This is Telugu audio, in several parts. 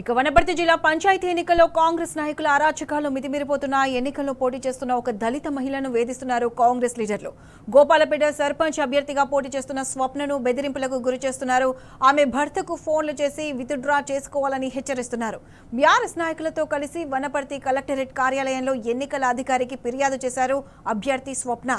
ఇక వనపర్తి జిల్లా పంచాయతీ ఎన్నికల్లో కాంగ్రెస్ నాయకుల అరాచకాలు మితిమీరిపోతున్న ఎన్నికల్లో పోటీ చేస్తున్న ఒక దళిత మహిళను వేధిస్తున్నారు కాంగ్రెస్ లీడర్లు. గోపాలపేట సర్పంచ్ అభ్యర్థిగా పోటీ చేస్తున్న స్వప్నను బెదిరింపులకు గురి చేస్తున్నారు. ఆమె భర్తకు ఫోన్లు చేసి విత్డ్రా చేసుకోవాలని హెచ్చరిస్తున్నారు. బీఆర్ఎస్ నాయకులతో కలిసి వనపర్తి కలెక్టరేట్ కార్యాలయంలో ఎన్నికల అధికారికి ఫిర్యాదు చేశారు అభ్యర్థి స్వప్న.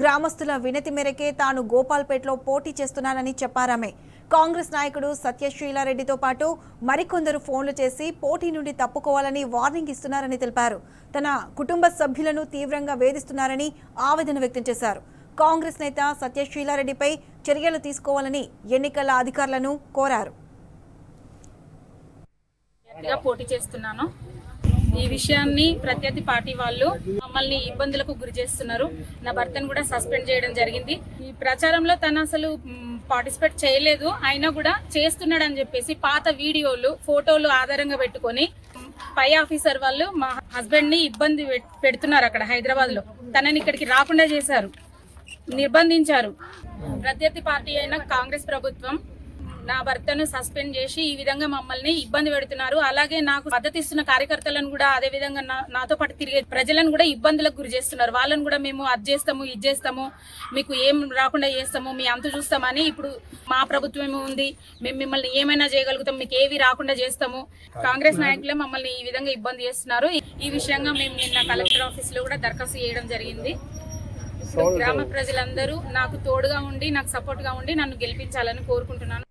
గ్రామస్తుల వినతి మేరకే తాను గోపాల్పేటలో పోటీ చేస్తున్నానని చెప్పారామె. కాంగ్రెస్ నాయకుడు సత్యశీలారెడ్డితో పాటు మరికొందరు ఫోన్లు చేసి పోటీ నుండి తప్పుకోవాలని వార్నింగ్ ఇస్తున్నారని తెలిపారు. తన కుటుంబ సభ్యులను తీవ్రంగా వేధిస్తున్నారని ఆవేదన వ్యక్తం చేశారు. కాంగ్రెస్ నేత సత్యశీలారెడ్డిపై చర్యలు తీసుకోవాలని ఎన్నికల అధికారులను కోరారు. పోటీ చేస్తున్నాను. ఈ విషయాన్ని ప్రత్యర్థి పార్టీ వాళ్ళు మమ్మల్ని ఇబ్బందులకు గురి చేస్తున్నారు. నా భర్తను కూడా సస్పెండ్ చేయడం జరిగింది. ఈ ప్రచారంలో తను అసలు పార్టిసిపేట్ చేయలేదు, అయినా కూడా చేస్తున్నాడు అని చెప్పేసి పాత వీడియోలు ఫోటోలు ఆధారంగా పెట్టుకొని పై ఆఫీసర్ వాళ్ళు మా హస్బెండ్ ని ఇబ్బంది పెడుతున్నారు. అక్కడ హైదరాబాద్ లో తనని ఇక్కడికి రాకుండా చేశారు, నిర్బంధించారు. ప్రత్యర్థి పార్టీ అయిన కాంగ్రెస్ ప్రభుత్వం నా భర్తను సస్పెండ్ చేసి ఈ విధంగా మమ్మల్ని ఇబ్బంది పెడుతున్నారు. అలాగే నాకు మద్దతు ఇస్తున్న కార్యకర్తలను కూడా అదే విధంగా నాతో పాటు తిరిగే ప్రజలను కూడా ఇబ్బందులకు గురి చేస్తున్నారు. వాళ్ళని కూడా మేము అది చేస్తాము, ఇది చేస్తాము, మీకు ఏం రాకుండా చేస్తాము, మీ అంతు చూస్తామని ఇప్పుడు మా ప్రభుత్వం ఉంది, మేము మిమ్మల్ని ఏమైనా చేయగలుగుతాం, మీకు ఏవి రాకుండా చేస్తాము. కాంగ్రెస్ నాయకులే మమ్మల్ని ఈ విధంగా ఇబ్బంది చేస్తున్నారు. ఈ విషయంగా మేము నిన్న కలెక్టర్ ఆఫీస్ లో కూడా దరఖాస్తు చేయడం జరిగింది. గ్రామ ప్రజలందరూ నాకు తోడుగా ఉండి నాకు సపోర్ట్ గా ఉండి నన్ను గెలిపించాలని కోరుకుంటున్నాను.